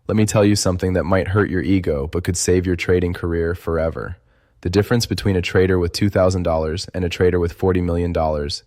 Let me tell you something that might hurt your ego but could save your trading career forever. The difference between a trader with $2,000 and a trader with $40 million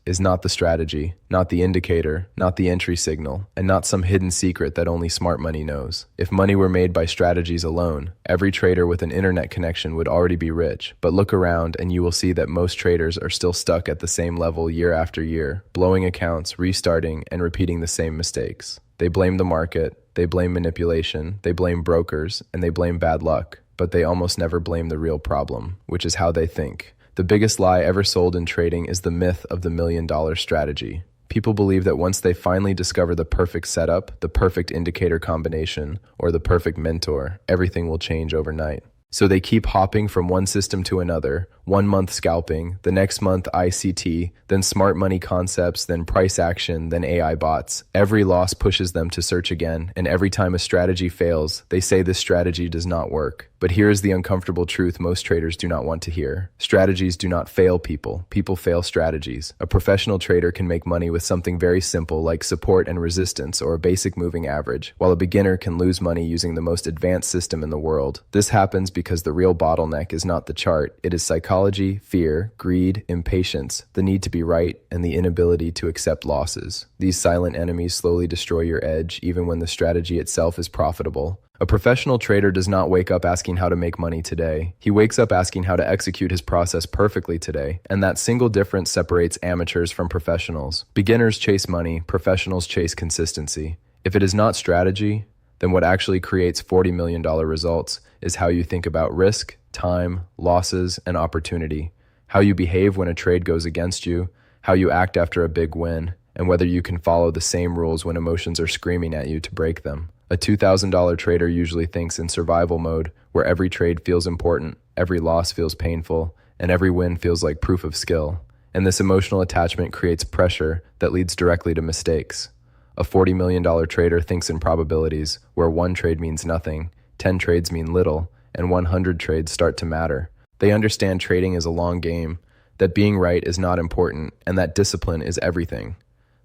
is not the strategy, not the indicator, not the entry signal, and not some hidden secret that only smart money knows. If money were made by strategies alone, every trader with an internet connection would already be rich. But look around and you will see that most traders are still stuck at the same level year after year, blowing accounts, restarting, and repeating the same mistakes. They blame the market, they blame manipulation, they blame brokers, and they blame bad luck. But they almost never blame the real problem, which is how they think. The biggest lie ever sold in trading is the myth of the $1 million strategy. People believe that once they finally discover the perfect setup, the perfect indicator combination, or the perfect mentor, everything will change overnight. So they keep hopping from one system to another, 1 month scalping, the next month ICT, then smart money concepts, then price action, then AI bots. Every loss pushes them to search again, and every time a strategy fails, they say this strategy does not work. But here is the uncomfortable truth most traders do not want to hear. Strategies do not fail people. People fail strategies. A professional trader can make money with something very simple like support and resistance or a basic moving average, while a beginner can lose money using the most advanced system in the world. This happens because the real bottleneck is not the chart. It is psychology, fear, greed, impatience, the need to be right, and the inability to accept losses. These silent enemies slowly destroy your edge even when the strategy itself is profitable. A professional trader does not wake up asking how to make money today. He wakes up asking how to execute his process perfectly today, and that single difference separates amateurs from professionals. Beginners chase money, professionals chase consistency. If it is not strategy, then what actually creates $40 million results is how you think about risk, time, losses, and opportunity, how you behave when a trade goes against you, how you act after a big win, and whether you can follow the same rules when emotions are screaming at you to break them. A $2,000 trader usually thinks in survival mode, where every trade feels important, every loss feels painful, and every win feels like proof of skill. And this emotional attachment creates pressure that leads directly to mistakes. A $40 million trader thinks in probabilities, where 1 trade means nothing, 10 trades mean little, and 100 trades start to matter. They understand trading is a long game, that being right is not important, and that discipline is everything.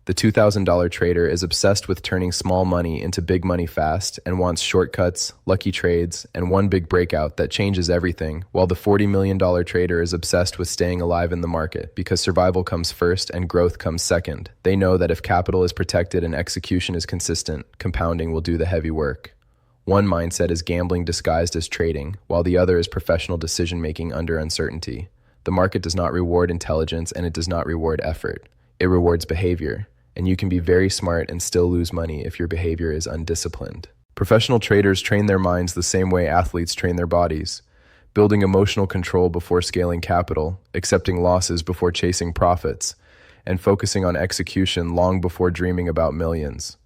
The $2,000 trader is obsessed with turning small money into big money fast and wants shortcuts, lucky trades, and one big breakout that changes everything, while the $40 million trader is obsessed with staying alive in the market because survival comes first and growth comes second. They know that if capital is protected and execution is consistent, compounding will do the heavy work. One mindset is gambling disguised as trading, while the other is professional decision-making under uncertainty. The market does not reward intelligence and it does not reward effort. It rewards behavior. And you can be very smart and still lose money if your behavior is undisciplined. Professional traders train their minds the same way athletes train their bodies, building emotional control before scaling capital, accepting losses before chasing profits, and focusing on execution long before dreaming about millions.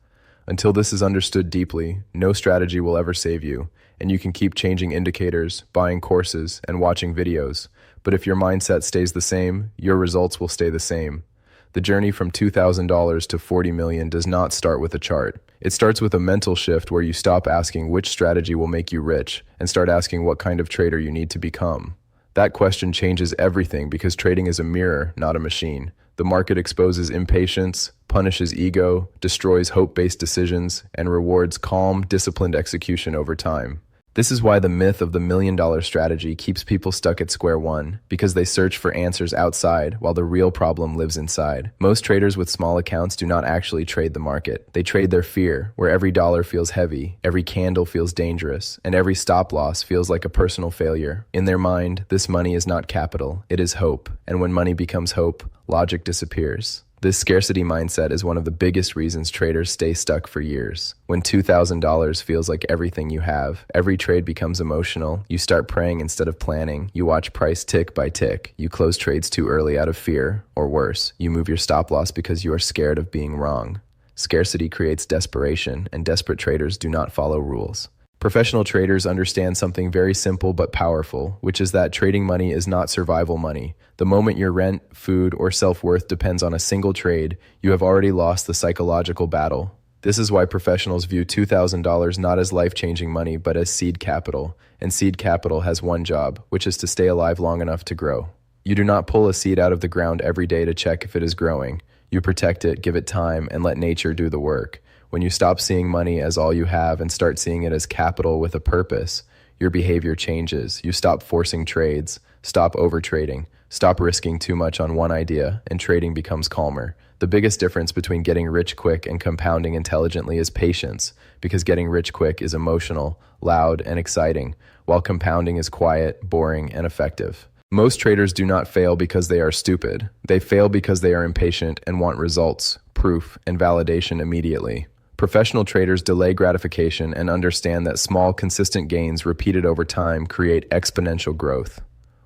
Until this is understood deeply, no strategy will ever save you, and you can keep changing indicators, buying courses, and watching videos. But if your mindset stays the same, your results will stay the same. The journey from $2,000 to $40 million does not start with a chart. It starts with a mental shift where you stop asking which strategy will make you rich and start asking what kind of trader you need to become. That question changes everything because trading is a mirror, not a machine. The market exposes impatience, punishes ego, destroys hope-based decisions, and rewards calm, disciplined execution over time. This is why the myth of the $1 million strategy keeps people stuck at square one, because they search for answers outside while the real problem lives inside. Most traders with small accounts do not actually trade the market. They trade their fear, where every dollar feels heavy, every candle feels dangerous, and every stop loss feels like a personal failure. In their mind, this money is not capital, it is hope. And when money becomes hope, logic disappears. This scarcity mindset is one of the biggest reasons traders stay stuck for years. When $2,000 feels like everything you have, every trade becomes emotional. You start praying instead of planning. You watch price tick by tick. You close trades too early out of fear, or worse, you move your stop loss because you are scared of being wrong. Scarcity creates desperation, and desperate traders do not follow rules. Professional traders understand something very simple but powerful, which is that trading money is not survival money. The moment your rent, food, or self-worth depends on a single trade, you have already lost the psychological battle. This is why professionals view $2,000 not as life-changing money but as seed capital, and seed capital has one job, which is to stay alive long enough to grow. You do not pull a seed out of the ground every day to check if it is growing. You protect it, give it time, and let nature do the work. When you stop seeing money as all you have and start seeing it as capital with a purpose, your behavior changes. You stop forcing trades, stop overtrading, stop risking too much on one idea, and trading becomes calmer. The biggest difference between getting rich quick and compounding intelligently is patience, because getting rich quick is emotional, loud, and exciting, while compounding is quiet, boring, and effective. Most traders do not fail because they are stupid. They fail because they are impatient and want results, proof, and validation immediately. Professional traders delay gratification and understand that small, consistent gains repeated over time create exponential growth.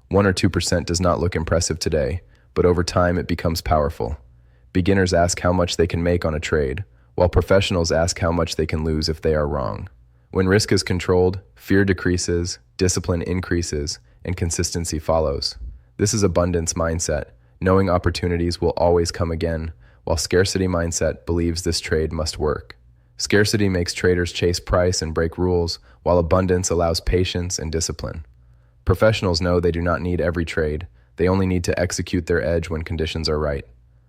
1 or 2% does not look impressive today, but over time it becomes powerful. Beginners ask how much they can make on a trade, while professionals ask how much they can lose if they are wrong. When risk is controlled, fear decreases, discipline increases, and consistency follows. This is abundance mindset, knowing opportunities will always come again, while scarcity mindset believes this trade must work. Scarcity makes traders chase price and break rules, while abundance allows patience and discipline. Professionals know they do not need every trade. They only need to execute their edge when conditions are right.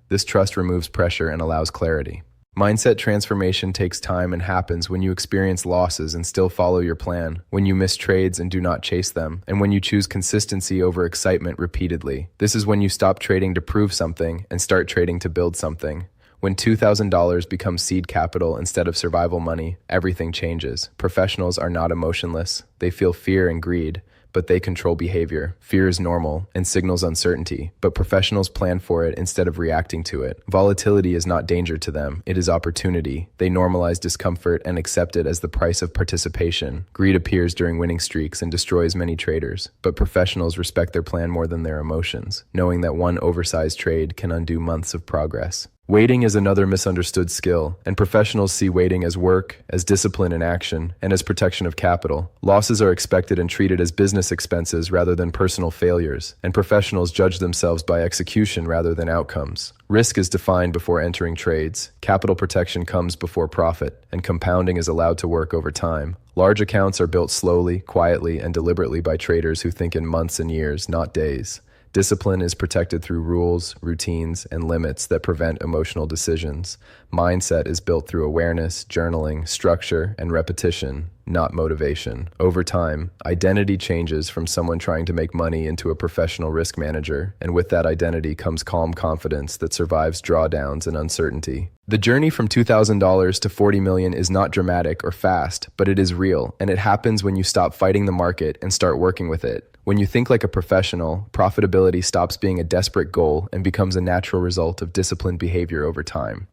This trust removes pressure and allows clarity. Mindset transformation takes time and happens when you experience losses and still follow your plan, when you miss trades and do not chase them, and when you choose consistency over excitement repeatedly. This is when you stop trading to prove something and start trading to build something. When $2,000 becomes seed capital instead of survival money, everything changes. Professionals are not emotionless. They feel fear and greed, but they control behavior. Fear is normal and signals uncertainty, but professionals plan for it instead of reacting to it. Volatility is not danger to them, it is opportunity. They normalize discomfort and accept it as the price of participation. Greed appears during winning streaks and destroys many traders, but professionals respect their plan more than their emotions, knowing that one oversized trade can undo months of progress. Waiting is another misunderstood skill, and professionals see waiting as work, as discipline and action, and as protection of capital. Losses are expected and treated as business expenses rather than personal failures, and professionals judge themselves by execution rather than outcomes. Risk is defined before entering trades, capital protection comes before profit, and compounding is allowed to work over time. Large accounts are built slowly, quietly, and deliberately by traders who think in months and years, not days. Discipline is protected through rules, routines, and limits that prevent emotional decisions. Mindset is built through awareness, journaling, structure, and repetition, not motivation. Over time, identity changes from someone trying to make money into a professional risk manager, and with that identity comes calm confidence that survives drawdowns and uncertainty. The journey from $2,000 to $40 million is not dramatic or fast, but it is real, and it happens when you stop fighting the market and start working with it. When you think like a professional, profitability stops being a desperate goal and becomes a natural result of disciplined behavior over time.